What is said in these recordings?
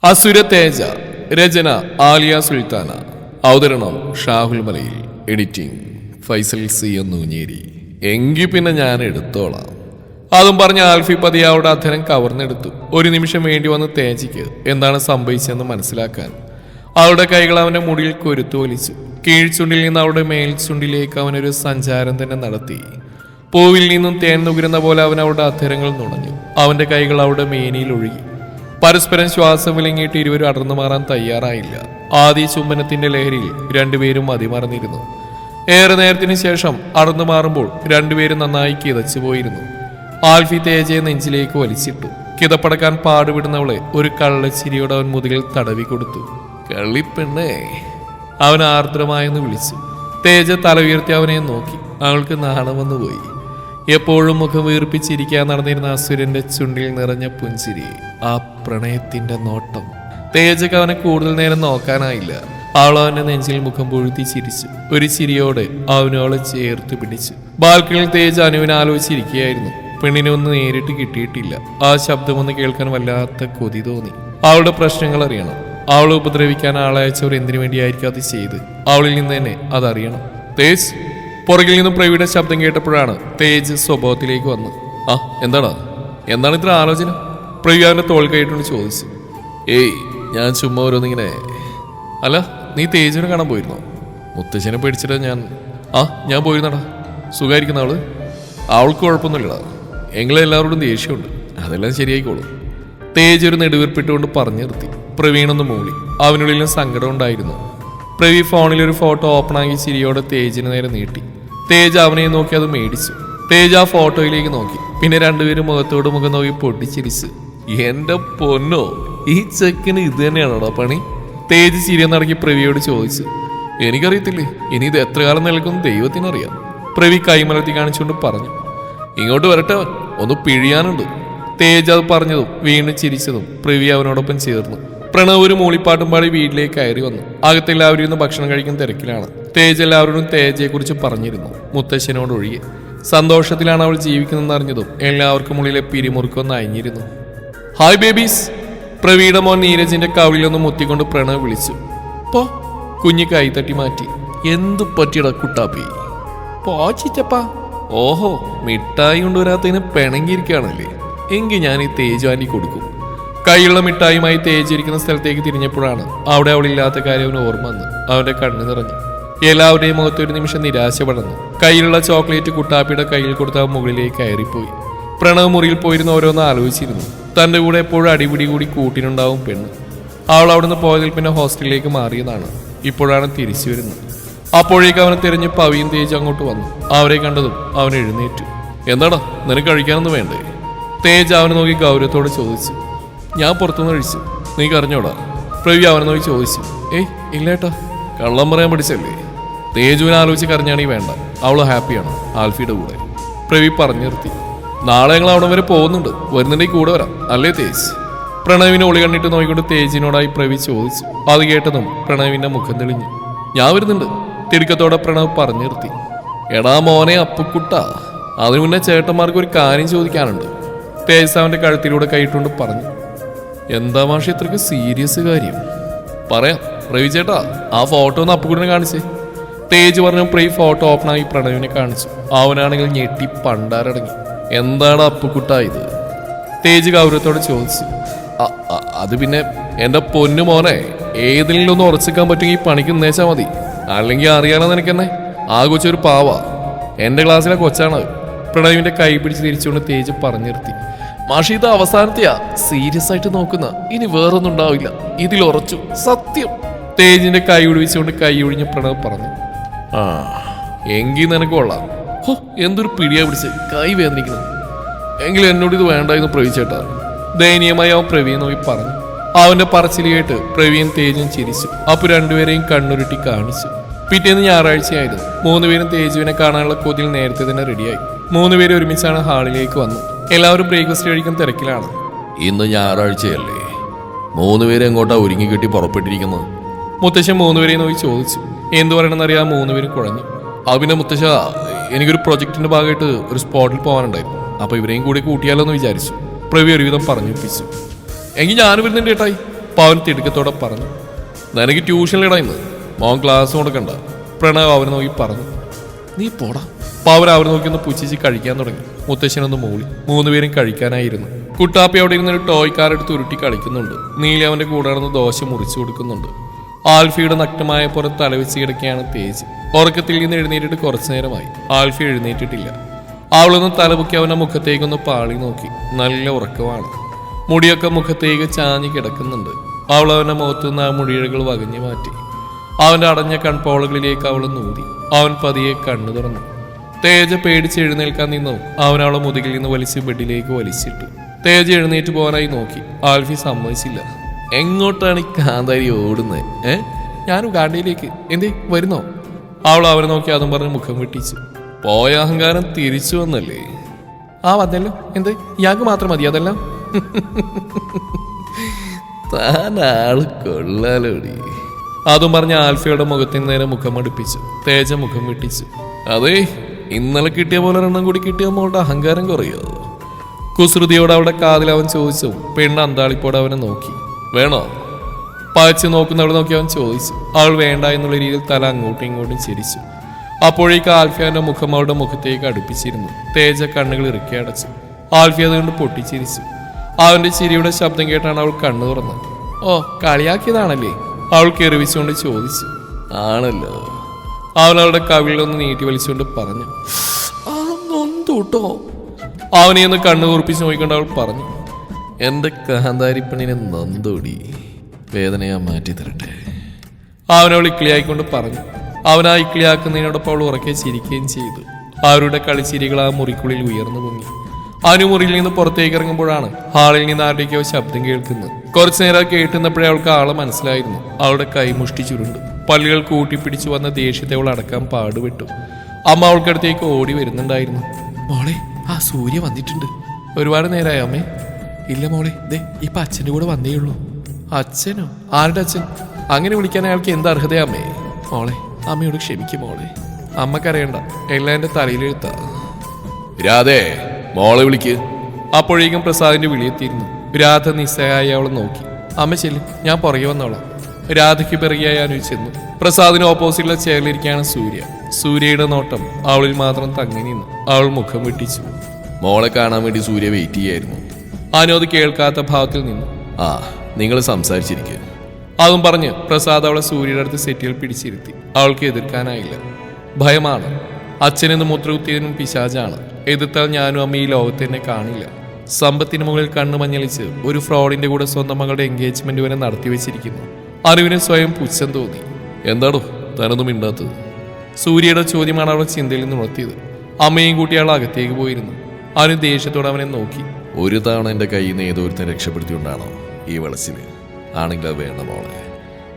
അസുര തേജ. രചന ആലിയ സുൽത്താന. അവതരണം Shahul Malayil. Editing Faisal C Onnunjeri. എങ്കിൽ പിന്നെ ഞാൻ എടുത്തോളാം. അതും പറഞ്ഞ ആൽഫി പതിയാവുടെ അധരം കവർന്നെടുത്തു. ഒരു നിമിഷം വേണ്ടി വന്ന് തേജയ്ക്ക് എന്താണ് സംഭവിച്ചതെന്ന് മനസ്സിലാക്കാൻ. അവളുടെ കൈകൾ അവന്റെ മുടിയിൽ കൊരുത്തു വലിച്ചു. കീഴ്ചുണ്ടിൽ നിന്ന് അവളുടെ മേൽച്ചുണ്ടിലേക്ക് അവനൊരു സഞ്ചാരം തന്നെ നടത്തി. പൂവിൽ നിന്നും തേൻ നുകരുന്ന പോലെ അവൻ അവളുടെ അധരങ്ങൾ നുണഞ്ഞു. അവന്റെ കൈകൾ അവളുടെ മേനിയിൽ ഒഴുകി. പരസ്പരം ശ്വാസം വിലങ്ങിയിട്ട് ഇരുവരും അടർന്നു മാറാൻ തയ്യാറായില്ല. ആദ്യ ചുംബനത്തിന്റെ ലഹരിയിൽ രണ്ടുപേരും മതിമറന്നിരുന്നു. ഏറെ നേരത്തിന് ശേഷം അടർന്നു മാറുമ്പോൾ രണ്ടുപേരും നന്നായി കിതച്ചു പോയിരുന്നു. ആൽഫി തേജയെ നെഞ്ചിലേക്ക് വലിച്ചിട്ടു. കിതപ്പടക്കാൻ പാടുവിടുന്നവളെ ഒരു കള്ളച്ചിരിയോടെ അവൻ മുതുകിൽ തടവി കൊടുത്തു. കള്ളിപ്പെണ്ണേ, അവൻ ആർദ്രമായെന്ന് വിളിച്ചു. തേജ തല ഉയർത്തി അവനെ നോക്കി. അവൾക്ക് നാണം വന്നു പോയി. എപ്പോഴും മുഖം വീർപ്പിച്ചിരിക്കാൻ നടന്നിരുന്ന അസുരന്റെ ചുണ്ടിൽ നിറഞ്ഞ പുഞ്ചിരി, ആ പ്രണയത്തിന്റെ നോട്ടം. തേജക്ക് അവനെ കൂടുതൽ നേരം നോക്കാനായില്ല. അവൾ അവന്റെ നെഞ്ചിൽ മുഖം പൊഴുത്തി ചിരിച്ചു. ഒരു ചിരിയോടെ അവനോളെ ചേർത്ത് പിടിച്ചു. ബാൽക്കണിയിൽ തേജ അനുവിനെ ആലോചിച്ചിരിക്കുകയായിരുന്നു. പെണ്ണിനെ ഒന്ന് നേരിട്ട് കിട്ടിയിട്ടില്ല. ആ ശബ്ദമൊന്ന് കേൾക്കാൻ വല്ലാത്ത കൊതി തോന്നി. അവളുടെ പ്രശ്നങ്ങൾ അറിയണം. അവളെ ഉപദ്രവിക്കാൻ ആളയച്ചവർ എന്തിനു വേണ്ടിയായിരിക്കും അത് ചെയ്ത്? അവളിൽ നിന്ന് തന്നെ അതറിയണം. തേജ്. പുറകിൽ നിന്നും പ്രവിയുടെ ശബ്ദം കേട്ടപ്പോഴാണ് തേജ് സ്വഭാവത്തിലേക്ക് വന്നു. ആ എന്താണ് ഇത്ര ആലോചന? പ്രവി അവന്റെ തോൾ കൈയിട്ടുണ്ട് ചോദിച്ചു. ഏയ്, ഞാൻ ചുമ്മാ ഓരോന്നിങ്ങനെ. അല്ല, നീ തേജിനെ കാണാൻ പോയിരുന്നോ? മുത്തശ്ശനെ പേടിച്ചിട്ട് ഞാൻ പോയിരുന്നടാ. സുഖമായിരിക്കുന്ന ആള്? അവൾക്ക് കുഴപ്പമൊന്നുമില്ലടാ. എങ്ങളെല്ലാവരോടും ദേഷ്യമുണ്ട്. അതെല്ലാം ശരിയായിക്കോളും. തേജ് ഒരു നെടുവീർപ്പിട്ടുകൊണ്ട് പറഞ്ഞു നിർത്തി. പ്രവീണൊന്ന് മൂളി. അവനുള്ളിലും സങ്കടം ഉണ്ടായിരുന്നു. പ്രവി ഫോണിൽ ഒരു ഫോട്ടോ ഓപ്പൺ ആക്കി ചിരിയോടെ തേജിന് നേരെ നീട്ടി. തേജ് അവനെ നോക്കി അത് മേടിച്ചു. തേജ് ആ ഫോട്ടോയിലേക്ക് നോക്കി. പിന്നെ രണ്ടുപേരും മുഖത്തോട് മുഖം നോക്കി പൊട്ടിച്ചിരിച്ചു. എന്റെ പൊന്നോ, ഈ ചെക്കിന് ഇത് തന്നെയാണോടാ പണി? തേജ് ചിരിയെ നടക്കി പ്രവിയോട് ചോദിച്ചു. എനിക്കറിയത്തില്ലേ, ഇനി ഇത് എത്ര കാലം നിൽക്കും ദൈവത്തിനറിയാം. പ്രവി കൈമലർത്തി കാണിച്ചുകൊണ്ട് പറഞ്ഞു. ഇങ്ങോട്ട് വരട്ടെ, ഒന്ന് പിഴിയാനുണ്ട്. തേജ് അത് പറഞ്ഞതും വീണ്ടും ചിരിച്ചതും പ്രവി അവനോടൊപ്പം ചേർന്നു. പ്രണവ് ഒരു മൂളിപ്പാട്ടും പാടി വീട്ടിലേക്ക് കയറി വന്നു. അകത്തെല്ലാവരും ഇന്ന് ഭക്ഷണം കഴിക്കുന്ന തിരക്കിലാണ്. തേജ് എല്ലാവരോടും തേജയെ കുറിച്ച് പറഞ്ഞിരുന്നു, മുത്തശ്ശനോട് ഒഴികെ. സന്തോഷത്തിലാണ് അവൾ ജീവിക്കുന്നതെന്ന് അറിഞ്ഞതും എല്ലാവർക്കും ഉള്ളിലെ പിരിമുറുക്കൊന്ന് അയഞ്ഞിരുന്നു. Hi babies. പ്രവീയുടെ മോൻ നീരജിന്റെ കവിളിലൊന്ന് മുത്തിക്കൊണ്ട് പ്രണവ് വിളിച്ചു. പോ. കുഞ്ഞ് കൈത്തട്ടി മാറ്റി. എന്തു പറ്റിയട കുട്ടാപ്പി? പോച്ചിറ്റപ്പാ. ഓഹോ, മിഠായി കൊണ്ടുവരാത്തതിന് പിണങ്ങിയിരിക്കുകയാണല്ലേ. എങ്കിൽ ഞാൻ ഈ തേജ് ആൻറ്റി കൊടുക്കും. കൈയുള്ള മിഠായുമായി തേജിരിക്കുന്ന സ്ഥലത്തേക്ക് തിരിഞ്ഞപ്പോഴാണ് അവിടെ അവളില്ലാത്ത കാര്യം അവന് ഓർമ്മ വന്നു. അവന്റെ കണ്ണ് നിറഞ്ഞു. എല്ലാവരുടെയും മുഖത്ത് ഒരു നിമിഷം നിരാശ പടർന്നു. കയ്യിലുള്ള ചോക്ലേറ്റ് കുട്ടാപ്പിയുടെ കയ്യിൽ കൊടുത്ത മുകളിലേക്ക് കയറിപ്പോയി. പ്രണവ് മുറിയിൽ പോയിരുന്ന ഓരോന്ന് ആലോചിച്ചിരുന്നു. തന്റെ കൂടെ എപ്പോഴും അടിപിടി കൂടി കൂട്ടിനുണ്ടാവും പെണ്ണ്. അവൾ അവിടുന്ന് പോയതിൽ പിന്നെ ഹോസ്റ്റലിലേക്ക് മാറിയതാണ്. ഇപ്പോഴാണ് തിരിച്ചു വരുന്നത്. അപ്പോഴേക്ക് അവനെ തിരഞ്ഞ് പവിയും തേജ് അങ്ങോട്ട് വന്നു. അവരെ കണ്ടതും അവൻ എഴുന്നേറ്റു. എന്താടാ, നിനക്ക് കഴിക്കാനൊന്നും വേണ്ടേ? തേജ് അവനെ നോക്കി ഗൗരവത്തോടെ ചോദിച്ചു. ഞാൻ പുറത്തുനിന്ന് കഴിച്ചു. നീ കറിഞ്ഞോടാ? പ്രവി അവനെ നോക്കി ചോദിച്ചു. ഏയ് ഇല്ലേട്ടാ, കള്ളം പറയാൻ പഠിച്ചല്ലേ? തേജുവിനെ ആലോചിച്ച് കറിഞ്ഞാണെങ്കിൽ വേണ്ട. അവള് ഹാപ്പിയാണ് ആൽഫിയുടെ കൂടെ. പ്രവി പറഞ്ഞു നിർത്തി. നാളെ ഞങ്ങൾ അവിടെ വരെ പോകുന്നുണ്ട്. വരുന്നുണ്ടെങ്കിൽ കൂടെ വരാം അല്ലേ തേജ്? പ്രണവിനെ ഒളി കണ്ടിട്ട് നോക്കിക്കൊണ്ട് തേജിനോടായി പ്രവി ചോദിച്ചു. അത് കേട്ടതും പ്രണവിന്റെ മുഖം തെളിഞ്ഞു. ഞാൻ വരുന്നുണ്ട്, തിടുക്കത്തോടെ പ്രണവ് പറഞ്ഞു നിർത്തി. എടാ മോനെ അപ്പുക്കുട്ട, അതിനു മുന്നേ ചേട്ടന്മാർക്ക് ഒരു കാര്യം ചോദിക്കാനുണ്ട്. തേജ് അവന്റെ കഴുത്തിലൂടെ കൈയിട്ടുകൊണ്ട് പറഞ്ഞു. എന്താ മാഷി ഇത്രക്ക് സീരിയസ് കാര്യം? പറയാം പ്രവി ചേട്ടാ, ആ ഫോട്ടോ ഒന്ന് അപ്പുക്കുട്ടിനെ കാണിച്ചേ. തേജ് പറഞ്ഞു. പ്രവി ഫോട്ടോ ഓപ്പണായി പ്രണവിനെ കാണിച്ചു. അവനാണെങ്കിൽ ഞെട്ടി പണ്ടാരടങ്ങി. എന്താണ് അപ്പുക്കുട്ട ഇത്? തേജ് ഗൗരവത്തോടെ ചോദിച്ചു. അത് പിന്നെ എന്റെ പൊന്നു മോനെ, ഏതിലും ഒന്ന് ഉറച്ചിക്കാൻ പറ്റുമെങ്കിൽ പണിക്ക് നിന്നേച്ചാൽ മതി. അല്ലെങ്കിൽ അറിയാലോ നിനക്കെന്നെ, ആ കൊച്ചൊരു പാവാ. എന്റെ ക്ലാസ്സിലെ കൊച്ചാണ്. പ്രണവിന്റെ കൈ പിടിച്ച് തിരിച്ചുകൊണ്ട് തേജ് പറഞ്ഞു നിർത്തി. മാഷി ഇത് അവസാനത്തെയാ, സീരിയസ് ആയിട്ട് നോക്കുന്ന. ഇനി വേറൊന്നും ഉണ്ടാവില്ല, ഇതിൽ ഉറച്ചു, സത്യം. തേജിന്റെ കൈ ഒഴിവിച്ചുകൊണ്ട് കൈ ഒഴിഞ്ഞ് പ്രണവ് പറഞ്ഞു. ആ എങ്കിൽ നിനക്ക് കൊള്ളാം. ഹോ, എന്തൊരു പിടിയാ പിടിച്ച്, കൈ വേദനിക്കുന്നു. എങ്കിലും എന്നോട് ഇത് വേണ്ടായിരുന്നു പ്രവിച്ചേട്ടാ. ദയനീയമായി അവൻ പ്രവിയെ നോക്കി പറഞ്ഞു. അവന്റെ പറച്ചിൽ കേട്ട് പ്രവിയും തേജും ചിരിച്ചു. അപ്പൊ രണ്ടുപേരെയും കണ്ണുരുട്ടി കാണിച്ചു. പിറ്റേന്ന് ഞായറാഴ്ചയായിരുന്നു. മൂന്നുപേരും തേജുവിനെ കാണാനുള്ള കൊതിയിൽ നേരത്തെ തന്നെ റെഡിയായി. മൂന്നുപേരും ഒരുമിച്ചാണ് ഹാളിലേക്ക് വന്നു. എല്ലാവരും ബ്രേക്ക്ഫാസ്റ്റ് കഴിക്കാൻ തിരക്കിലാണ്. ഇന്ന് ഞായറാഴ്ചയല്ലേ, മൂന്നുപേരെ എങ്ങോട്ടാ ഒരുങ്ങി കെട്ടി പുറപ്പെട്ടിരിക്കുന്നത്? മുത്തശ്ശൻ മൂന്നുപേരെയും നോക്കി ചോദിച്ചു. എന്തു പറയണമെന്നറിയാൻ മൂന്നുപേരും കുഴഞ്ഞു. പിന്നെ മുത്തശ്ശ, എനിക്കൊരു പ്രൊജക്ടിന്റെ ഭാഗമായിട്ട് ഒരു സ്പോട്ടിൽ പോകാനുണ്ടായിരുന്നു. അപ്പൊ ഇവരെയും കൂടി കൂട്ടിയാലോ എന്ന് വിചാരിച്ചു. പ്രവി ഒരുവിധം പറഞ്ഞിപ്പിച്ചു. എങ്കിൽ ഞാനും വരുന്നുണ്ട് ചേട്ടായി. പവൻ തിടുക്കത്തോടെ പറഞ്ഞു. നിനക്ക് ട്യൂഷനിലിടാ ഇന്ന്, മോൻ ക്ലാസ് കൊടുക്കണ്ട. പ്രണവ് അവനെ നോക്കി പറഞ്ഞു. നീ പോടാ. പവൻ അവരെ നോക്കി ഒന്ന് പുച്ഛിച്ച് കഴിക്കാൻ തുടങ്ങി. മുത്തശ്ശനൊന്ന് മൂളി. 3 പേരും കഴിക്കാനായിരുന്നു. കുട്ടാപ്പി അവിടെ ഇരുന്നൊരു ടോയ് കാർ എടുത്ത് ഉരുട്ടി കളിക്കുന്നുണ്ട്. നീലി അവന്റെ കൂടെ നടന്ന് ദോശ മുറിച്ചു കൊടുക്കുന്നുണ്ട്. ആൽഫിയുടെ നഗ്നമായ പുറത്ത് തലവെച്ച് കിടക്കുകയാണ് തേജ്. ഉറക്കത്തിൽ നിന്ന് എഴുന്നേറ്റിട്ട് കുറച്ചു നേരമായി. ആൽഫി എഴുന്നേറ്റിട്ടില്ല. അവളൊന്ന് തലപൊക്കി അവന്റെ മുഖത്തേക്കൊന്ന് പാളി നോക്കി. നല്ല ഉറക്കമാണ്. മുടിയൊക്കെ മുഖത്തേക്ക് ചാഞ്ഞ് കിടക്കുന്നുണ്ട്. അവൾ അവന്റെ മുഖത്തു നിന്ന് ആ മുടിയിഴകൾ വകഞ്ഞു മാറ്റി. അവന്റെ അടഞ്ഞ കൺപോളകളിലേക്ക് അവൾ നൂതി. അവൻ പതിയെ കണ്ണു തുറന്നു. തേജ പേടിച്ച് എഴുന്നേൽക്കാൻ നിന്നു. അവൻ അവളെ മുതുകിൽ നിന്ന് വലിച്ച് ബെഡിലേക്ക് വലിച്ചിട്ടു. തേജ എഴുന്നേറ്റ് പോകാനായി നോക്കി. ആൽഫി സമ്മതിച്ചില്ല. എങ്ങോട്ടാണ് ഈ കാന്താരി ഓടുന്നത്? ഞാനും ഗാഡിയിലേക്ക്. എന്തേ വരുന്നോ? അവൾ അവനെ നോക്കി അതും പറഞ്ഞ് മുഖം വെട്ടിച്ചു. പോയ അഹങ്കാരം തിരിച്ചു വന്നല്ലേ? ആ വന്നല്ലോ. എന്തേ ഇയാൾക്ക് മാത്രം മതി അതെല്ലാം? താനാള് കൊള്ളാലോടി. അതും പറഞ്ഞ ആൽഫയുടെ മുഖത്തിന് നേരെ മുഖം അടുപ്പിച്ചു. തേജ മുഖം വെട്ടിച്ചു. അതേ, ഇന്നലെ കിട്ടിയ പോലെ ഒരെണ്ണം കൂടി കിട്ടിയ മോളുടെ അഹങ്കാരം കുറയോ? കുസൃതിയോട് അവളുടെ കാതിൽ അവൻ ചോദിച്ചു. പെണ്ണ് അന്താളിപ്പോടെ അവനെ നോക്കി. വേണോ? പഴച്ചു നോക്കുന്നവളെ നോക്കി അവൻ ചോദിച്ചു. അവൾ വേണ്ട എന്നുള്ള രീതിയിൽ തല അങ്ങോട്ടും ഇങ്ങോട്ടും ചിരിച്ചു. അപ്പോഴേക്ക് ആൽഫിയാന്റെ മുഖം അവളുടെ മുഖത്തേക്ക് അടുപ്പിച്ചിരുന്നു. തേജ കണ്ണുകൾ ഇറുക്കി അടച്ചു. ആൽഫി അതുകൊണ്ട് പൊട്ടിച്ചിരിച്ചു. അവന്റെ ചിരിയുടെ ശബ്ദം കേട്ടാണ് അവൾ കണ്ണു തുറന്നത്. ഓ, കളിയാക്കിയതാണല്ലേ? അവൾ കെറിവിച്ചുകൊണ്ട് ചോദിച്ചു. ആണല്ലോ. അവൻ അവളുടെ കവിളിലൊന്ന് നീട്ടി വലിച്ചുകൊണ്ട് പറഞ്ഞു. ആ നൊന്തൂട്ടോ. അവനെ ഒന്ന് കണ്ണു കുറിപ്പിച്ച് നോക്കിക്കൊണ്ട് അവൾ പറഞ്ഞു. എന്റെ കാന്താരിപ്പണിനെ നന്ദോടി, വേദനയാ മാറ്റി തരട്ടെ. അവനവൾ ഇക്കിളിയായിക്കൊണ്ട് പറഞ്ഞു. അവനാ ഇക്കിളിയാക്കുന്നതിനോടൊപ്പം അവൾ ഉറക്കെ ചിരിക്കുകയും ചെയ്തു. അവരുടെ കളിച്ചിരികൾ ആ മുറിക്കുള്ളിൽ ഉയർന്നു പൊങ്ങി. മുറിയിൽ നിന്ന് പുറത്തേക്ക് ഇറങ്ങുമ്പോഴാണ് ഹാളിൽ നിന്ന് ആരുടെയൊക്കെയോ ശബ്ദം കേൾക്കുന്നത്. കുറച്ചു നേരം കേട്ടുന്നപ്പോഴേ അവൾക്ക് ആളെ മനസ്സിലായിരുന്നു. അവളുടെ കൈ മുഷ്ടി ചുരുണ്ടു. പല്ലുകൾ കൂട്ടിപ്പിടിച്ചു വന്ന ദേഷ്യത്തെ അവൾ അടക്കാൻ പാടുപെട്ടു. അമ്മ അവൾക്കടുത്തേക്ക് ഓടി വരുന്നുണ്ടായിരുന്നു. മോളെ, ആ സൂര്യ വന്നിട്ടുണ്ട്. ഒരുപാട് നേരമായി അമ്മേ? ഇല്ല മോളെ, ദേ ഇപ്പൊ അച്ഛൻ്റെ കൂടെ വന്നേയുള്ളൂ. അച്ഛനോ? ആരുടെ അച്ഛൻ? അങ്ങനെ വിളിക്കാൻ അയാൾക്ക് എന്ത് അർഹതയാ അമ്മേ? മോളെ, അമ്മയോട് ക്ഷമിക്കും മോളെ. അമ്മക്കറിയണ്ട, എല്ലാം എന്റെ തലയിലെഴുത്താ. രാധേ, മോളെ വിളിക്ക്. അപ്പോഴേക്കും പ്രസാദിന്റെ വിളിയെത്തിയിരുന്നു. രാധ നിസ്സഹായി അവളെ നോക്കി. അമ്മ ചെല്ലും, ഞാൻ പുറകെ വന്നോളാം. രാധയ്ക്ക് പിറകെയായി അനു ചെന്നു. പ്രസാദിന് ഓപ്പോസിറ്റുള്ള ചെയറിലിരിക്കുകയാണ് സൂര്യ. സൂര്യയുടെ നോട്ടം അവളിൽ മാത്രം തങ്ങി നിന്നു. അവൾ മുഖം വെട്ടിച്ചു. മോളെ കാണാൻ വേണ്ടി സൂര്യ വെയിറ്റ് ചെയ്യായിരുന്നു. അനു അത് കേൾക്കാത്ത ഭാവത്തിൽ നിന്നു. ആ, നിങ്ങൾ സംസാരിച്ചിരിക്കുക. അതും പറഞ്ഞ് പ്രസാദ് അവളെ സൂര്യയുടെ അടുത്ത് സെറ്റിൽ പിടിച്ചിരുത്തി. അവൾക്ക് എതിർക്കാനായില്ല. ഭയമാണ്. അച്ഛനെന്ന് മുദ്രകുത്തിയതിനും പിശാചാണ്. എതിർത്താൽ ഞാനും അമ്മ ഈ ലോകത്ത് തന്നെ കാണില്ല. സമ്പത്തിന് മുകളിൽ കണ്ണു മഞ്ഞളിച്ച് ഒരു ഫ്രോഡിന്റെ കൂടെ സ്വന്തം മകളുടെ എൻഗേജ്മെന്റ് വരെ നടത്തി വെച്ചിരിക്കുന്നു. അറിവിന് സ്വയം പുച്ഛം തോന്നി. എന്താടോ താനൊന്നും മിണ്ടാത്തത്? സൂര്യയുടെ ചോദ്യമാണ് അവളെ ചിന്തയിൽ നിന്ന് ഉണർത്തിയത്. അമ്മയും കൂട്ടി അവൾ അകത്തേക്ക് പോയിരുന്നു. അനു ദേഷ്യത്തോടെ അവനെ നോക്കി. ഒരു തവണ എൻ്റെ കയ്യിൽ നിന്ന് ഏതോരുത്തനെ രക്ഷപ്പെടുത്തിക്കൊണ്ടാണോ ഈ വളച്ചില്? ആണെങ്കിൽ അത് വേണ്ട മോളെ.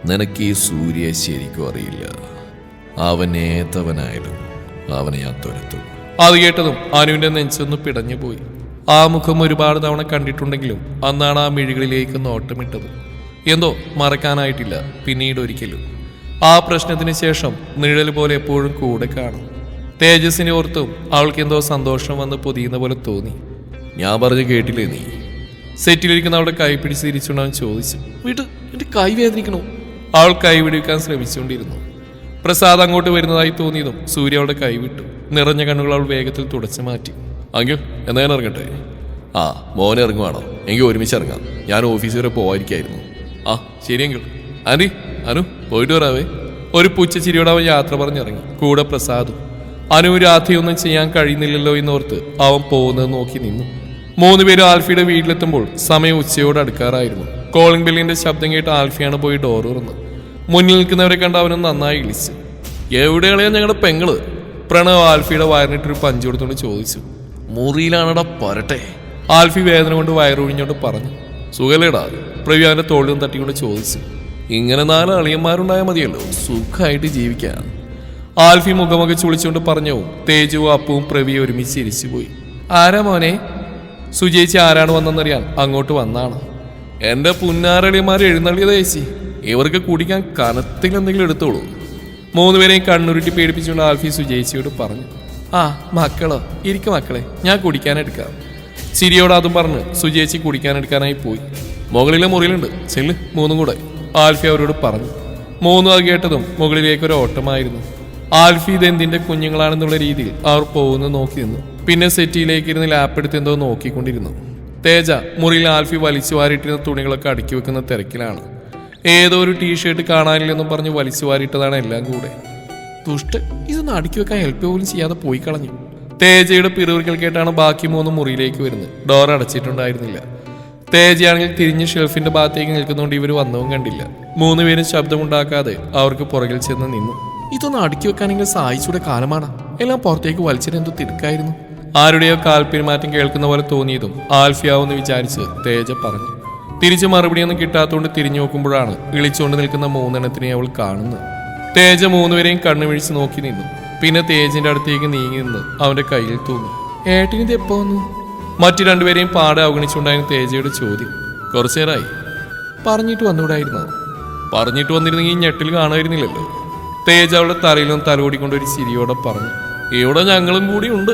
നിനക്ക് ഈ സൂര്യയെ ശരിക്കും അറിയില്ല. അവൻ ഏതവനായാലും അവനെ ഞാൻ തുരത്തും. അത് കേട്ടതും അനുവിന്റെ നെഞ്ചൊന്ന് പിടഞ്ഞു പോയി. ആ മുഖം ഒരുപാട് തവണ കണ്ടിട്ടുണ്ടെങ്കിലും അന്നാണ് ആ മിഴികളിലേക്ക് നോട്ടമിട്ടത്. എന്തോ മറക്കാനായിട്ടില്ല പിന്നീട് ഒരിക്കലും. ആ പ്രശ്നത്തിന് ശേഷം നിഴൽ പോലെ എപ്പോഴും കൂടെ കാണും. തേജസ്സിനെ ഓർത്തും അവൾക്ക് എന്തോ സന്തോഷം വന്ന് പൊതിയുന്ന പോലെ തോന്നി. ഞാൻ പറഞ്ഞു കേട്ടില്ലേ നീ? സെറ്റിലിരിക്കുന്ന അവളുടെ കൈ പിടിച്ച് തിരിച്ചുകൊണ്ട് അവൻ ചോദിച്ചു. വീട്ട്, എന്റെ കൈ വേദനിക്കണോ? അവൾ കൈ വിടുവിക്കാൻ ശ്രമിച്ചുകൊണ്ടിരുന്നു. പ്രസാദ് അങ്ങോട്ട് വരുന്നതായി തോന്നിയതും സൂര്യ അവളുടെ കൈ വിട്ടു. നിറഞ്ഞ കണ്ണുകൾ അവൾ വേഗത്തിൽ തുടച്ചു മാറ്റി. അങ്കിൾ, എന്നാ ഞാൻ ഇറങ്ങട്ടെ? ആ, മോനെ ഇറങ്ങുവാണോ? എങ്കിൽ ഒരുമിച്ച് ഇറങ്ങാം. ഞാൻ ഓഫീസ് വരെ പോവാതിരിക്കായിരുന്നു. ആ ശരി അങ്കിൾ. ആൻറ്റി, അനു പോയിട്ട് വരാവേ. ഒരു പുച്ഛച്ചിരിയോടെ അവൻ യാത്ര പറഞ്ഞിറങ്ങി. കൂടെ പ്രസാദും. അനു രാധയൊന്നും ചെയ്യാൻ കഴിയുന്നില്ലല്ലോ എന്നോർത്ത് അവൻ പോകുന്നത് നോക്കി നിന്നു. 3 പേരും ആൽഫിയുടെ വീട്ടിലെത്തുമ്പോൾ സമയം ഉച്ചയോട് അടുക്കാറായിരുന്നു. കോളിംഗ് ബെല്ലിന്റെ ശബ്ദം കേട്ട് ആൽഫിയാണ് പോയി ഡോർ തുറന്ന്. മുന്നിൽ നിൽക്കുന്നവരെ കണ്ട് അവനും നന്നായി ഇളിച്ചു. എവിടെയാളെയാ ഞങ്ങളുടെ പെങ്ങള്? പ്രണവ് ആൽഫിയുടെ വയറിനിട്ടൊരു പഞ്ച് കൊടുത്തോണ്ട് ചോദിച്ചു. മുറിയിലാണടാ പരട്ടെ. ആൽഫി വേദന കൊണ്ട് വയറൊഴിഞ്ഞോണ്ട് പറഞ്ഞു. സുഖലേടാ? പ്രവി അവന്റെ തോളിലും തട്ടിക്കൊണ്ട് ചോദിച്ചു. ഇങ്ങനെ 4 അളിയന്മാരുണ്ടായാൽ മതിയല്ലോ, സുഖമായിട്ട് ജീവിക്കാൻ. ആൽഫി മുഖമൊക്കെ ചുളിച്ചുകൊണ്ട് പറഞ്ഞു. തേജുവും അപ്പവും പ്രവിയെ ഒരുമിച്ച് ചിരിച്ചുപോയി. ആരാ മോനെ? സുജയിച്ച് ആരാണ് വന്നെന്നറിയാൻ അങ്ങോട്ട് വന്നാണ്. എന്റെ പുന്നാരളിയന്മാർ എഴുന്നള്ളിയത് ചേച്ചി. ഇവർക്ക് കുടിക്കാൻ കനത്തിൽ എന്തെങ്കിലും എടുത്തോളൂ. 3 പേരെയും കണ്ണുരുട്ടി പേടിപ്പിച്ചുകൊണ്ട് ആൽഫി സുജയിച്ചിയോട് പറഞ്ഞു. ആ മക്കളോ, ഇരിക്കും മക്കളെ, ഞാൻ കുടിക്കാനെടുക്കാം. ചിരിയോട് അതും പറഞ്ഞ് സുജയിച്ച് കുടിക്കാനെടുക്കാനായി പോയി. മുകളിലെ മുറിയിലുണ്ട്, ചെല്ല് 3 കൂടെ, ആൽഫി അവരോട് പറഞ്ഞു. 3 അത് കേട്ടതും മുകളിലേക്ക് ഒരു ഓട്ടമായിരുന്നു. ആൽഫി ഇതെന്തിന്റെ കുഞ്ഞുങ്ങളാണെന്നുള്ള രീതിയിൽ അവർ പോകുന്നത് നോക്കി നിന്നു. പിന്നെ സെറ്റിയിലേക്ക് ഇരുന്ന് ലാപ്പെടുത്ത് എന്തോ നോക്കിക്കൊണ്ടിരുന്നു. തേജ മുറിയിൽ ആൽഫി വലിച്ചു വാരിട്ടിരുന്ന തുണികളൊക്കെ അടുക്കി വെക്കുന്ന തിരക്കിലാണ്. ഏതോ ഒരു ടീഷർട്ട് കാണാനില്ലെന്നും പറഞ്ഞ് വലിച്ചു വാരിട്ടതാണ് എല്ലാം കൂടെ. ദുഷ്ട, ഇതൊന്നും അടുക്കി വെക്കാൻ ഹെൽപ്പ് പോലും ചെയ്യാതെ പോയി കളഞ്ഞു. തേജയുടെ പിറുവിക്കൽ കേട്ടാണ് ബാക്കി 3 മുറിയിലേക്ക് വരുന്നത്. ഡോർ അടച്ചിട്ടുണ്ടായിരുന്നില്ല. തേജയാണെങ്കിൽ തിരിഞ്ഞ് ഷെൽഫിന്റെ ഭാഗത്തേക്ക് നിൽക്കുന്നതുകൊണ്ട് ഇവർ വന്നവും കണ്ടില്ല. 3 പേരും ശബ്ദമുണ്ടാക്കാതെ അവർക്ക് പുറകിൽ ചെന്ന് നിന്നു. ഇതൊന്നും അടുക്കി വെക്കാനെങ്കിലും സഹായിച്ചൂടെ കാലമാണ്. എല്ലാം പുറത്തേക്ക് വലിച്ചിട്ട് എന്തോ തിടുക്കായിരുന്നു. ആരുടെയോ കാൽപ്പെരുമാറ്റം കേൾക്കുന്ന പോലെ തോന്നിയതും ആൽഫിയാവെന്ന് വിചാരിച്ച് തേജ പറഞ്ഞു. തിരിച്ച് മറുപടിയൊന്നും കിട്ടാത്തതുകൊണ്ട് തിരിഞ്ഞു നോക്കുമ്പോഴാണ് ഇളിച്ചുകൊണ്ട് നിൽക്കുന്ന 3 എണ്ണത്തിനെ അവൾ കാണുന്നത്. തേജ 3 പേരെയും കണ്ണുമിഴിച്ച് നോക്കി നിന്നു. പിന്നെ തേജിന്റെ അടുത്തേക്ക് നീങ്ങി നിന്ന് അവന്റെ കയ്യിൽ തൂങ്ങി. ഏട്ടിനിത് എപ്പോ വന്നു? മറ്റു 2 പേരെയും പാടെ അവഗണിച്ചുണ്ടായിരുന്നു തേജയുടെ ചോദ്യം. കുറച്ചു നേരമായി. പറഞ്ഞിട്ട് വന്നുകൂടായിരുന്നോ? പറഞ്ഞിട്ട് വന്നിരുന്നെങ്കിൽ ഈ ഞെട്ടിൽ കാണുമായിരുന്നില്ലല്ലോ. തേജ അവളുടെ തലയിലും തലോടിക്കൊണ്ട് ഒരു ചിരിയോടെ പറഞ്ഞു. ഇവിടെ ഞങ്ങളും കൂടി ഉണ്ട്.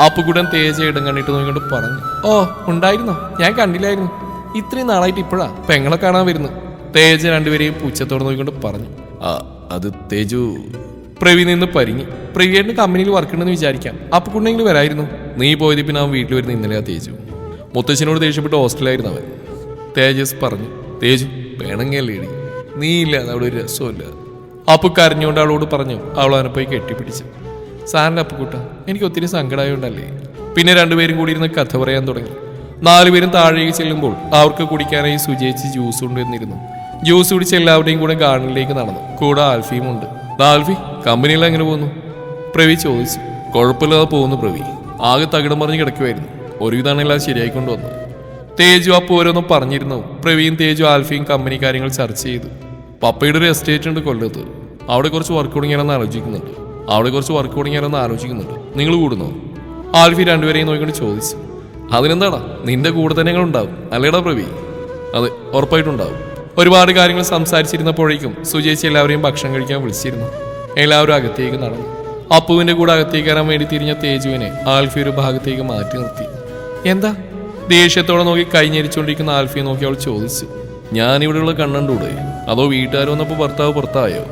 അപ്പുകുടൻ തേജ ഇടം കണ്ടിട്ട് നോക്കിക്കൊണ്ട് പറഞ്ഞു. ഓ, ഉണ്ടായിരുന്നോ? ഞാൻ കണ്ടില്ലായിരുന്നു. ഇത്രയും നാളായിട്ട് ഇപ്പോഴാ പെങ്ങളെ കാണാൻ വരുന്നു. തേജ 2 പേരെയും പുച്ഛത്തോടെ നോക്കിക്കൊണ്ട് പറഞ്ഞു. അത് തേജു. പ്രവി നിന്ന് പരിങ്ങി. പ്രവിയേട്ടന് കമ്പനിയിൽ വർക്ക് ഉണ്ടെന്ന് വിചാരിക്കാം. അപ്പുകുണ്ടെങ്കിൽ വരായിരുന്നു. നീ പോയത് പിന്നെ അവൻ വീട്ടിൽ വരുന്ന ഇന്നലെയാ തേജു. മുത്തശ്ശനോട് ദേഷ്യപ്പെട്ട് ഹോസ്റ്റലായിരുന്നു അവൻ. തേജസ് പറഞ്ഞു. തേജു വേണമെങ്കിൽ നീ ഇല്ല, അവിടെ ഒരു രസമില്ല. അപ്പു കരഞ്ഞുകൊണ്ട് അവളോട് പറഞ്ഞു. അവൾ അവനെ പോയി കെട്ടിപ്പിടിച്ചു. സാറിന്റെ അപ്പുക്കുട്ട, എനിക്ക് ഒത്തിരി സങ്കടമായോണ്ടല്ലേ. പിന്നെ 2 പേരും കൂടി ഇരുന്ന് കഥ പറയാൻ തുടങ്ങി. 4 പേരും താഴേക്ക് ചെല്ലുമ്പോൾ അവർക്ക് കുടിക്കാനായി സുജയിച്ച് ജ്യൂസ് കൊണ്ടുവന്നിരുന്നു. ജ്യൂസ് കുടിച്ച് എല്ലാവരുടെയും കൂടെ ഗാർഡനിലേക്ക് നടന്നു. കൂടെ ആൽഫിയും ഉണ്ട്. ആൽഫി, കമ്പനിയെല്ലാം എങ്ങനെ പോകുന്നു? പ്രവി ചോദിച്ചു. കുഴപ്പമില്ലാതെ പോകുന്നു പ്രവി. ആകെ തകിടം പറഞ്ഞ് കിടക്കുമായിരുന്നു. ഒരുവിധാണെല്ലാം ശരിയായിക്കൊണ്ട് വന്നു. തേജു അപ്പു ഓരോന്നും പറഞ്ഞിരുന്നു. പ്രവിയും തേജു ആൽഫിയും കമ്പനി കാര്യങ്ങൾ ചർച്ച ചെയ്തു. പപ്പയുടെ ഒരു എസ്റ്റേറ്റ് ഉണ്ട് കൊല്ലത്ത്. അവിടെ കുറച്ച് വർക്ക് തുടങ്ങിയാലെന്ന് ആലോചിക്കുന്നുണ്ട്. നിങ്ങൾ കൂടുന്നോ? ആൽഫി 2 പേരെയും നോക്കിക്കൊണ്ട് ചോദിച്ചു. അതിനെന്താടാ, നിന്റെ കൂടെ തന്നെ ഉണ്ടാവും അല്ലേടാ പ്രവി? അതെ, ഉറപ്പായിട്ടുണ്ടാവും. ഒരുപാട് കാര്യങ്ങൾ സംസാരിച്ചിരുന്നപ്പോഴേക്കും സുജേച്ചി എല്ലാവരെയും ഭക്ഷണം കഴിക്കാൻ വിളിച്ചിരുന്നു. എല്ലാവരും അകത്തേക്ക് നടന്നു. അപ്പുവിന്റെ കൂടെ അകത്തേക്ക് കയറാൻ വേണ്ടി തിരിഞ്ഞ തേജുവിനെ ആൽഫി ഒരു ഭാഗത്തേക്ക് മാറ്റി നിർത്തി. എന്താ? ദേഷ്യത്തോടെ നോക്കി കൈഞ്ഞരിച്ചുകൊണ്ടിരിക്കുന്ന ആൽഫിയെ നോക്കി അവൾ ചോദിച്ചു. ഞാനിവിടെയുള്ള കണ്ണണ്ടൂടെ, അതോ വീട്ടുകാർ വന്നപ്പോൾ ഭർത്താവ് പുറത്തായോ?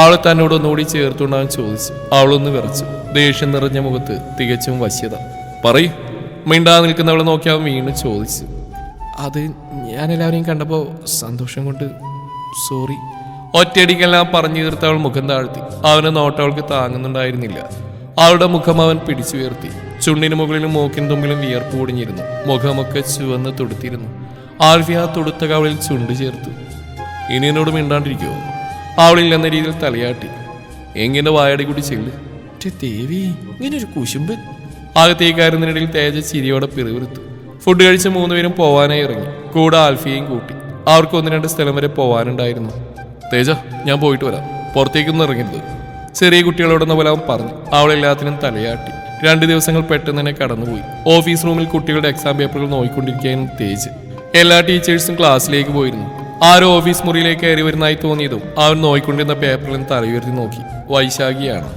അവളെ തന്നോട് ഒന്നുകൂടി ചേർത്തുകൊണ്ടാവൻ ചോദിച്ചു. അവളൊന്ന് വിറച്ചു. ദേഷ്യം നിറഞ്ഞ മുഖത്ത് തികച്ചും വശ്യത. പറയ്. മിണ്ടാ നിൽക്കുന്നവളെ നോക്കി അവൻ വീണ്ടും ചോദിച്ചു. അത് ഞാൻ എല്ലാവരെയും കണ്ടപ്പോൾ സന്തോഷം കൊണ്ട് സോറി. ഒറ്റയടിക്കെല്ലാം പറഞ്ഞു തീർത്ത് അവൾ മുഖം താഴ്ത്തി. അവനെ നോട്ടം അവൾക്ക് താങ്ങുന്നുണ്ടായിരുന്നില്ല. അവളുടെ മുഖം അവൻ പിടിച്ചുയർത്തി. ചുണ്ടിന് മുകളിലും മൂക്കിന് തുമ്പിലും വിയർപ്പ് പൊടിഞ്ഞിരുന്നു. മുഖമൊക്കെ ചുവന്ന് തുടുത്തിരുന്നു. ആൽഫി ആ തുടുത്ത കവളിൽ ചുണ്ട് ചേർത്തു. ഇനി എന്നോട് മിണ്ടാണ്ടിരിക്കുമോ? അവളില്ലെന്ന രീതിയിൽ തലയാട്ടി. എങ്ങനെ വായടി കൂടി ചെല്ല്. ദേവി, ഇങ്ങനൊരു കുശുമ്പൻ. അകത്തേക്കാരുന്നതിനിടയിൽ തേജ ചിരിയോടെ പിറുവിറുത്തു. ഫുഡ് കഴിച്ച് 3 പേരും പോവാനായി ഇറങ്ങി. കൂടെ ആൽഫിയെയും കൂട്ടി. അവർക്ക് 1-2 സ്ഥലം വരെ പോവാനുണ്ടായിരുന്നു. തേജ, ഞാൻ പോയിട്ട് വരാം, പുറത്തേക്കൊന്നും ഇറങ്ങരുത്. ചെറിയ കുട്ടികളോടെന്ന പോലെ അവൻ പറഞ്ഞു. അവളെല്ലാത്തിനും തലയാട്ടി. 2 ദിവസങ്ങൾ പെട്ടെന്ന് തന്നെ കടന്നുപോയി. ഓഫീസ് റൂമിൽ കുട്ടികളുടെ എക്സാം പേപ്പറുകൾ നോക്കിക്കൊണ്ടിരിക്കുകയായിരുന്നു തേജ്. എല്ലാ ടീച്ചേഴ്സും ക്ലാസ്സിലേക്ക് പോയിരുന്നു. ആരോ ഓഫീസ് മുറിയിലേക്ക് കയറി വരുന്നതായി തോന്നിയതും അവൻ നോയിക്കൊണ്ടിരുന്ന പേപ്പറിൽ നിന്ന് തലയുയർത്തി നോക്കി. വൈശാഖിയാണ്.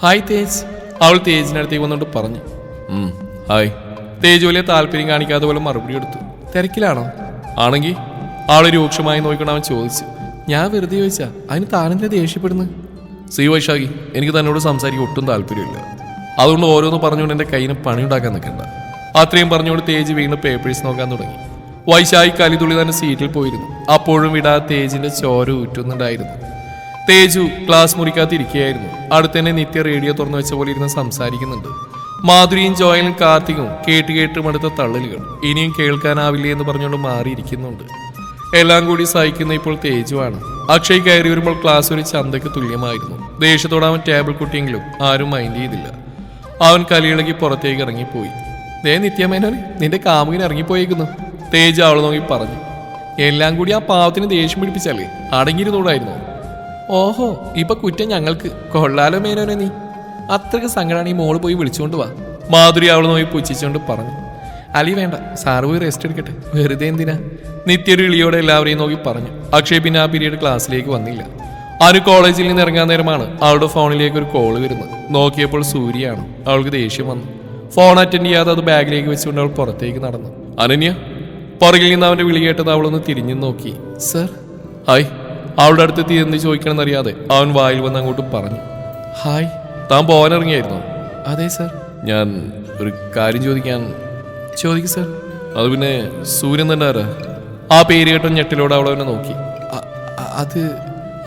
ഹായ് തേജ്. അവൾ തേജിനടുത്തേക്ക് വന്നുകൊണ്ട് പറഞ്ഞു. ഹായ്. തേജ് വലിയ താല്പര്യം കാണിക്കാതെ പോലെ മറുപടി എടുത്തു. തിരക്കിലാണോ? ആണെങ്കിൽ അവളെ രൂക്ഷമായി നോക്കിക്കൊണ്ട് അവൻ ചോദിച്ചു. ഞാൻ വെറുതെ ചോദിച്ചാ, അതിന് താനെന്താ ദേഷ്യപ്പെടുന്നു? ശ്രീ വൈശാഖി, എനിക്ക് തന്നോട് സംസാരിക്കാൻ ഒട്ടും താല്പര്യമില്ല. അതുകൊണ്ട് ഓരോന്ന് പറഞ്ഞുകൊണ്ട് എൻ്റെ കയ്യിന് പണിയുണ്ടാക്കാൻ നിൽക്കണ്ട. അത്രയും പറഞ്ഞുകൊണ്ട് തേജ് വീണ്ടും പേപ്പേഴ്സ് നോക്കാൻ തുടങ്ങി. വൈശാഖി കലിതുള്ളി തന്നെ സീറ്റിൽ പോയിരുന്നു. അപ്പോഴും വിടാതെ തേജിന്റെ ചോര ഊറ്റുന്നുണ്ടായിരുന്നു. തേജു ക്ലാസ് മുറിക്കാത്തിരിക്കുകയായിരുന്നു. അടുത്തന്നെ നിത്യ റേഡിയോ തുറന്നു വെച്ച പോലെ ഇരുന്ന് സംസാരിക്കുന്നുണ്ട്. മാധുരിയും ജോയലും കാർത്തികും കേട്ടും അടുത്ത തള്ളലുകൾ. ഇനിയും കേൾക്കാനാവില്ലേ എന്ന് പറഞ്ഞുകൊണ്ട് മാറിയിരിക്കുന്നുണ്ട്. എല്ലാം കൂടി സഹിക്കുന്ന ഇപ്പോൾ തേജുവാണ്. അക്ഷയ് കയറി വരുമ്പോൾ ക്ലാസ് ഒരു ചന്തയ്ക്ക് തുല്യമായിരുന്നു. ദേഷ്യത്തോടെ അവൻ ടേബിൾ കുട്ടിയെങ്കിലും ആരും മൈൻഡ് ചെയ്തില്ല. അവൻ കലിയിളകി പുറത്തേക്ക് ഇറങ്ങിപ്പോയി. ദേ നിത്യമേനോനെ, നിന്റെ കാമുകിന് ഇറങ്ങിപ്പോയേക്കുന്നു. തേജ് അവളെ നോക്കി പറഞ്ഞു. എല്ലാം കൂടി ആ പാവത്തിന് ദേഷ്യം പിടിപ്പിച്ചാലേ അടങ്ങിയിരുന്നോടായിരുന്നു. ഓഹോ, ഇപ്പൊ കുറ്റം ഞങ്ങൾക്ക്. കൊള്ളാലോ മേനോനെ, നീ അത്രയ്ക്ക് സങ്കടമാണ്. ഈ മോള് പോയി വിളിച്ചുകൊണ്ട് വാ. മാധുരി അവളെ നോക്കി പുച്ഛിച്ചുകൊണ്ട് പറഞ്ഞു. അലി വേണ്ട, സാറ് പോയി റെസ്റ്റ് എടുക്കട്ടെ, വെറുതെ എന്തിനാ? നിത്യൊരു ഇളിയോടെ എല്ലാവരെയും നോക്കി പറഞ്ഞു. അക്ഷയ് പിന്നെ ആ പീരീഡ് ക്ലാസ്സിലേക്ക് വന്നില്ല. ആര് കോളേജിൽ നിന്ന് ഇറങ്ങാൻ നേരമാണ് അവളുടെ ഫോണിലേക്ക് ഒരു കോള് വരുന്നത്. നോക്കിയപ്പോൾ സൂര്യയാണ്. അവൾക്ക് ദേഷ്യം വന്നു. ഫോൺ അറ്റൻഡ് ചെയ്യാതെ അത് ബാഗിലേക്ക് വെച്ചുകൊണ്ട് അവൾ പുറത്തേക്ക് നടന്നു. അനന്യ, പുറകിൽ നിന്ന് അവന്റെ വിളി കേട്ടത് അവളൊന്ന് തിരിഞ്ഞു നോക്കി. സർ. ഹായ്. അവളുടെ അടുത്ത് എന്ത് ചോദിക്കണമെന്നറിയാതെ അവൻ വായിൽ വന്ന് അങ്ങോട്ട് പറഞ്ഞു. ഹായ്. താൻ പോകാനിറങ്ങിയായിരുന്നോ? അതെ സർ. ഞാൻ ഒരു കാര്യം ചോദിക്കും സർ. അത് പിന്നെ സൂര്യൻ തന്നെ ആരാ? ആ പേര് കേട്ട ഞെട്ടിലോട് അവൾ അവനെ നോക്കി. അത്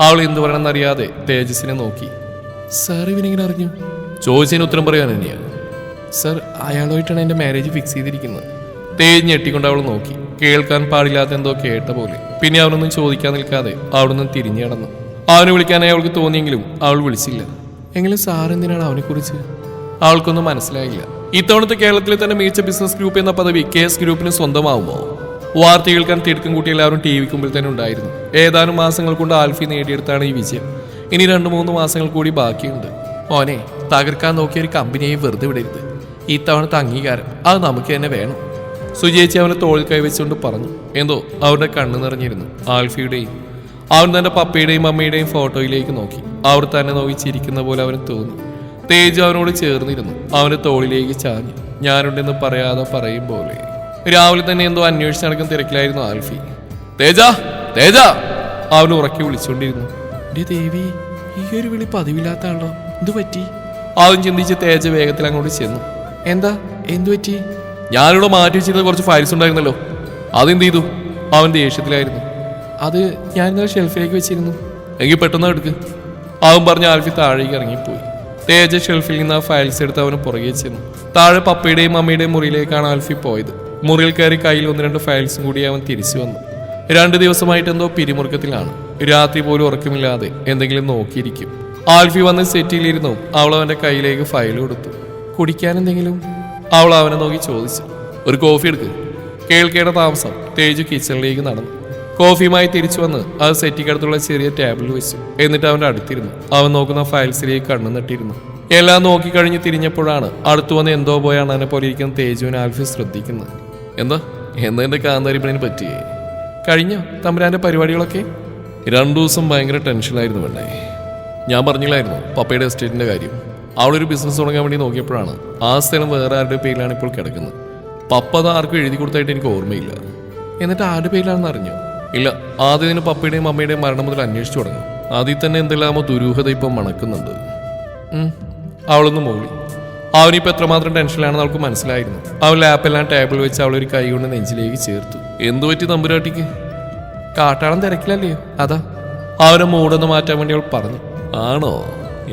അവൾ എന്ത് പറയണമെന്നറിയാതെ തേജസിനെ നോക്കി. സാർ ഇവനിങ്ങനെ അറിഞ്ഞു? ചോദിച്ചതിന് ഉത്തരം പറയാൻ തന്നെയാണ് സർ. അയാളുമായിട്ടാണ് എൻ്റെ മാരേജ് ഫിക്സ് ചെയ്തിരിക്കുന്നത്. തേജ് ഞെട്ടിക്കൊണ്ട് അവൾ നോക്കി. കേൾക്കാൻ പാടില്ലാത്ത എന്തോ കേട്ട പോലെ. പിന്നെ അവനൊന്നും ചോദിക്കാൻ നിൽക്കാതെ അവിടുന്ന് തിരിഞ്ഞു കിടന്നു. അവനെ വിളിക്കാനായി അവൾക്ക് തോന്നിയെങ്കിലും അവൾ വിളിച്ചില്ല. എങ്കിലും സാർ എന്തിനാണ് അവനെക്കുറിച്ച്? അവൾക്കൊന്നും മനസ്സിലായില്ല. ഇത്തവണത്തെ കേരളത്തിലെ തന്നെ മികച്ച ബിസിനസ് ഗ്രൂപ്പ് എന്ന പദവി KS ഗ്രൂപ്പിന് സ്വന്തമാവുമോ? വാർത്ത കേൾക്കാൻ തിടുക്കം കൂട്ടി എല്ലാവരും TV മുമ്പിൽ തന്നെ ഉണ്ടായിരുന്നു. ഏതാനും മാസങ്ങൾ കൊണ്ട് ആൽഫി നേടിയെടുത്താണ് ഈ വിജയം. ഇനി 2-3 മാസങ്ങൾ കൂടി ബാക്കിയുണ്ട്. മോനെ, തകർക്കാൻ നോക്കിയ ഒരു കമ്പനിയെ വെറുതെ വിടരുത്. ഇത്തവണത്തെ അംഗീകാരം അത് നമുക്ക് തന്നെ വേണം. സുജേച്ചി അവനെ തോളിൽ കൈവച്ചുകൊണ്ട് പറഞ്ഞു. എന്തോ അവരുടെ കണ്ണു നിറഞ്ഞിരുന്നു. ആൽഫിയുടെയും അവൻ തന്റെ പപ്പയുടെയും അമ്മയുടെയും ഫോട്ടോയിലേക്ക് നോക്കി. അവർ തന്നെ നോക്കി ചിരിക്കുന്ന പോലെ അവന് തോന്നി. തേജ് അവനോട് ചേർന്നിരുന്നു. അവന്റെ തോളിലേക്ക് ചാഞ്ഞു. ഞാനുണ്ടെന്ന് പറയാതെ പറയും പോലെ. രാവിലെ തന്നെ എന്തോ അന്വേഷിച്ച് നടക്കുന്ന തിരക്കിലായിരുന്നു ആൽഫി. തേജ, തേജ! അവൻ ഉറക്കി വിളിച്ചുകൊണ്ടിരുന്നു. ദേവി, ഈ ഒരു വിളി പതിവില്ലാത്താണല്ലോ, എന്തു പറ്റി? അവൻ ചിന്തിച്ച് തേജ വേഗത്തിൽ അങ്ങോട്ട് ചെന്നു. എന്താ, എന്തു പറ്റി? ഞാനിവിടെ മാറ്റി വെച്ചിരുന്ന കുറച്ച് ഫയൽസ് ഉണ്ടായിരുന്നല്ലോ, അതെന്ത് ചെയ്തു? അവൻ ദേഷ്യത്തിലായിരുന്നു. അത് ഞാൻ ഇന്നലെ ഷെൽഫിലേക്ക് വെച്ചിരുന്നു. എങ്കിൽ പെട്ടെന്ന് എടുക്ക്, അവൻ പറഞ്ഞ ആൽഫി താഴേക്ക് ഇറങ്ങിപ്പോയി. തേജ ഷെൽഫിൽ നിന്ന് ആ ഫയൽസ് എടുത്ത് അവന് പുറകെ ചെന്നു. താഴെ പപ്പയുടെയും അമ്മയുടെയും മുറിയിലേക്കാണ് ആൽഫി പോയത്. മുറിയിൽ കയറി കയ്യിൽ 1-2 ഫയൽസും കൂടി അവൻ തിരിച്ചു വന്നു. 2 ദിവസമായിട്ട് എന്തോ പിരിമുറുക്കത്തിലാണ്. രാത്രി പോലും ഉറക്കമില്ലാതെ എന്തെങ്കിലും നോക്കിയിരിക്കും. ആൽഫി വന്ന് സെറ്റിലിരുന്നു. അവൾ അവന്റെ കയ്യിലേക്ക് ഫയൽ കൊടുത്തു. കുടിക്കാൻ എന്തെങ്കിലും? അവൾ അവനെ നോക്കി ചോദിച്ചു. ഒരു കോഫി എടുക്ക്. കേൾക്കേണ്ട താമസം തേജു കിച്ചണിലേക്ക് നടന്നു. കോഫിയുമായി തിരിച്ചു വന്ന് അത് സെറ്റിക്കടുത്തുള്ള ചെറിയ ടേബിളിൽ വെച്ചു. എന്നിട്ട് അവന്റെ അടുത്തിരുന്നു. അവൻ നോക്കുന്ന ഫയൽസിലേക്ക് കണ്ണു നട്ടിരുന്നു. എല്ലാം നോക്കിക്കഴിഞ്ഞ് തിരിഞ്ഞപ്പോഴാണ് അടുത്തു വന്ന് എന്തോ പോയാണ് അതിനെ പോലെ ഇരിക്കുന്ന തേജുവിനെ ആൽഫി ശ്രദ്ധിക്കുന്നത്. എന്താ എന്റെ കാന്താരിപ്പണിന് പറ്റിയേ? കഴിഞ്ഞോ തമ്പുരാന്റെ പരിപാടികളൊക്കെ? 2 ദിവസം ഭയങ്കര ടെൻഷനായിരുന്നു വേണ്ടേ. ഞാൻ പറഞ്ഞില്ലായിരുന്നു പപ്പയുടെ എസ്റ്റേറ്റിന്റെ കാര്യം. അവളൊരു ബിസിനസ് തുടങ്ങാൻ വേണ്ടി നോക്കിയപ്പോഴാണ് ആ സ്ഥലം വേറെ ആരുടെ പേരിലാണ് ഇപ്പോൾ കിടക്കുന്നത്. പപ്പ അത് ആർക്കും എഴുതി കൊടുത്തായിട്ട് എനിക്ക് ഓർമ്മയില്ല. എന്നിട്ട് ആരുടെ പേരിലാണെന്ന് അറിഞ്ഞോ? ഇല്ല, ആദ്യം പപ്പയുടെയും അമ്മയുടെയും മരണം മുതൽ അന്വേഷിച്ചു തുടങ്ങും. അതിൽ തന്നെ എന്തെല്ലാമോ ദുരൂഹത ഇപ്പം മണക്കുന്നുണ്ട്. അവളൊന്ന് മൂളി. അവനിപ്പോൾ എത്രമാത്രം ടെൻഷനിലാണെന്ന് അവൾക്ക് മനസ്സിലായിരുന്നു. അവൾ ലാപ്പെല്ലാം ടേബിൾ വെച്ച് അവളൊരു കൈ കൊണ്ട് നെഞ്ചിലേക്ക് ചേർത്തു. എന്തു പറ്റി തമ്പുരാട്ടിക്ക്? കാട്ടാളം തിരക്കില്ലല്ലേ, അതാ. അവനെ മൂടൊന്ന് മാറ്റാൻ വേണ്ടി അവൾ പറഞ്ഞു. ആണോ?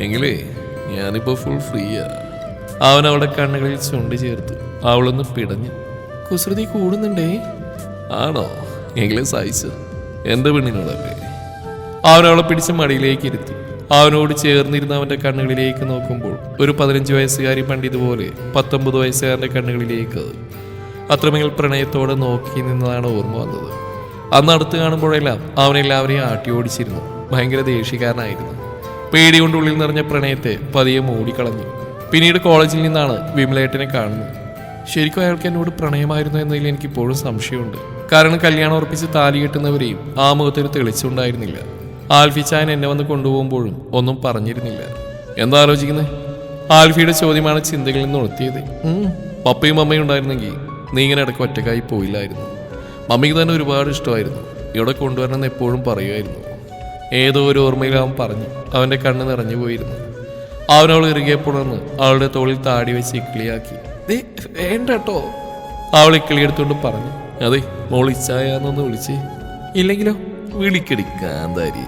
എങ്കിലേ ഞാനിപ്പോൾ ഫുൾ ഫ്രീയാ. അവൻ അവളുടെ കണ്ണുകളിൽ ചുണ്ടി ചേർത്തു. അവളൊന്ന് പിടഞ്ഞു. കുസൃതി കൂടുന്നുണ്ടേ. ആണോ? എങ്കിലും സഹിച്ചു. എൻ്റെ പെണ്ണിനോടല്ലേ. അവൻ അവളെ പിടിച്ച് മടിയിലേക്ക് ഇരുത്തി. അവനോട് ചേർന്നിരുന്ന അവന്റെ കണ്ണുകളിലേക്ക് നോക്കുമ്പോൾ ഒരു 15 വയസ്സുകാരി പണ്ടിതുപോലെ 19 വയസ്സുകാരന്റെ കണ്ണുകളിലേക്ക് അത്രമേൽ പ്രണയത്തോടെ നോക്കി നിന്നതാണ് ഓർമ്മ വന്നത്. അന്ന് അടുത്ത് കാണുമ്പോഴെല്ലാം അവനെല്ലാവരെയും ആട്ടി ഓടിച്ചിരുന്നു. ഭയങ്കര ദേഷ്യക്കാരനായിരുന്നു. പേടി കൊണ്ട് ഉള്ളിൽ നിറഞ്ഞ പ്രണയത്തെ പതിയെ മൂടിക്കളഞ്ഞു. പിന്നീട് കോളേജിൽ നിന്നാണ് വിമലേട്ടനെ കാണുന്നത്. ശരിക്കും അയാൾക്ക് എന്നോട് പ്രണയമായിരുന്നു എന്നതിൽ എനിക്കിപ്പോഴും സംശയമുണ്ട്. കാരണം കല്യാണം ഉറപ്പിച്ച് താലി കെട്ടുന്നവരെയും ആ മുഖത്തൊരു തെളിച്ചുണ്ടായിരുന്നില്ല. ആൽഫി ചായൻ എന്നെ വന്ന് കൊണ്ടുപോകുമ്പോഴും ഒന്നും പറഞ്ഞിരുന്നില്ല. എന്താ ആലോചിക്കുന്നത്? ആൽഫിയുടെ ചോദ്യമാണ് ചിന്തകളിൽ നിന്ന് ഉണർത്തിയത്. പപ്പയും അമ്മയും ഉണ്ടായിരുന്നെങ്കിൽ നീ ഇങ്ങനെ ഇടയ്ക്ക് ഒറ്റക്കായി പോയില്ലായിരുന്നു. മമ്മിക്ക് തന്നെ ഒരുപാട് ഇഷ്ടമായിരുന്നു. ഇവിടെ കൊണ്ടുവരണമെന്ന് എപ്പോഴും പറയുമായിരുന്നു. ഏതോ ഒരു ഓർമ്മയിൽ അവൻ പറഞ്ഞു. അവൻ്റെ കണ്ണ് നിറഞ്ഞു പോയിരുന്നു. അവനവൾ ഇറുകെ പുണർന്ന് അവളുടെ തോളിൽ താടി വെച്ച് ഇക്കിളിയാക്കി. വേണ്ട കേട്ടോ, അവൾ ഇക്കിളി എടുത്തുകൊണ്ട് പറഞ്ഞു. അതെ, മോൾ ഇച്ചായാന്നൊന്ന് വിളിച്ചേ. ഇല്ലെങ്കിലോ? വിളിക്കടി കാന്താരി.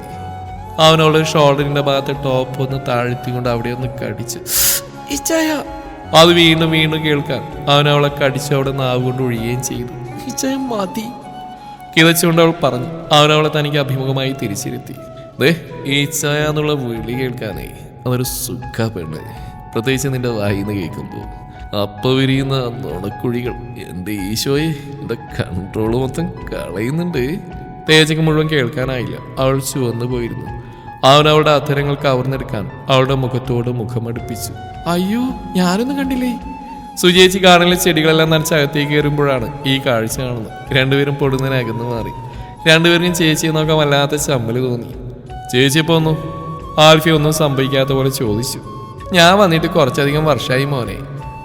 അവനവളുടെ ഷോൾഡറിന്റെ ഭാഗത്തെ ടോപ്പ് ഒന്ന് താഴ്ത്തിക്കൊണ്ട് അവിടെ ഒന്ന് കടിച്ച് ഇച്ചായ. അത് വീണ്ടും വീണ്ടും കേൾക്കാൻ അവനവളെ കടിച്ച് അവിടെ നാവ് കൊണ്ട് ഒഴിയുകയും ചെയ്തു. ഇച്ചായ മതി കിതച്ചുകൊണ്ട് അവൾ പറഞ്ഞു. അവനവളെ തനിക്ക് അഭിമുഖമായി തിരിച്ചിരുത്തി. ദേ, ഈ ഇച്ചായ എന്നുള്ള വിളി കേൾക്കാനേ അതൊരു സുഖ പെണ്ണ്. പ്രത്യേകിച്ച് നിന്റെ വായിന്ന് കേൾക്കുമ്പോൾ അപ്പ വിരിയുന്ന നുണക്കുഴികൾ. എൻ്റെ ഈശോയെ, എൻ്റെ കൺട്രോള് മൊത്തം കളയുന്നുണ്ട്. തേജയ്ക്ക് മുഴുവൻ കേൾക്കാനായില്ല. അവൾ ചുവന്നു പോയിരുന്നു. അവൻ അവളുടെ അധരങ്ങൾ കവർന്നെടുക്കാൻ അവളുടെ മുഖത്തോട് മുഖമടുപ്പിച്ചു. അയ്യോ, ഞാനൊന്നും കണ്ടില്ലേ. സുജേച്ചി കാറിലെ ചെടികളെല്ലാം നനച്ച് അകത്തേക്ക് കയറുമ്പോഴാണ് ഈ കാഴ്ച കാണുന്നത്. രണ്ടുപേരും പൊടുന്നതിന് അകന്നു മാറി. രണ്ടുപേർക്കും ചേച്ചിയെ നോക്കാൻ വല്ലാത്ത ചമ്മല് തോന്നി. ചേച്ചി എപ്പോ വന്നു? ആൽഫി ഒന്നും സംഭവിക്കാത്ത പോലെ ചോദിച്ചു. ഞാൻ വന്നിട്ട് കുറച്ചധികം വർഷമായി മോനെ.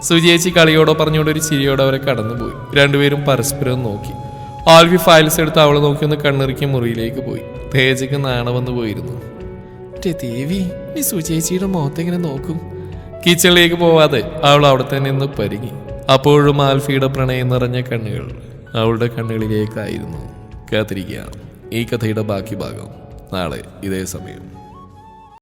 സുജേച്ചി കളിയോടോ പറഞ്ഞുകൊണ്ട് ഒരു ചിരിയോടെ അവരെ കടന്നുപോയി. രണ്ടുപേരും പരസ്പരം നോക്കി. ആൽവി ഫയൽസ് എടുത്ത് അവളെ നോക്കി ഒന്ന് കണ്ണിറുക്കി മുറിയിലേക്ക് പോയി. തേജയ്ക്ക് നാണം വന്നു പോയിരുന്നു. ദേവി, നീ സുചേച്ചിയുടെ മുഖത്തെങ്ങനെ നോക്കും? കിച്ചണിലേക്ക് പോവാതെ അവൾ അവിടെ തന്നെ നിന്ന് പരിങ്ങി. അപ്പോഴും ആൽഫിയുടെ പ്രണയം നിറഞ്ഞ കണ്ണുകൾ അവളുടെ കണ്ണുകളിലേക്കായിരുന്നു. കാത്തിരിക്കുക ഈ കഥയുടെ ബാക്കി ഭാഗം നാളെ ഇതേ സമയം.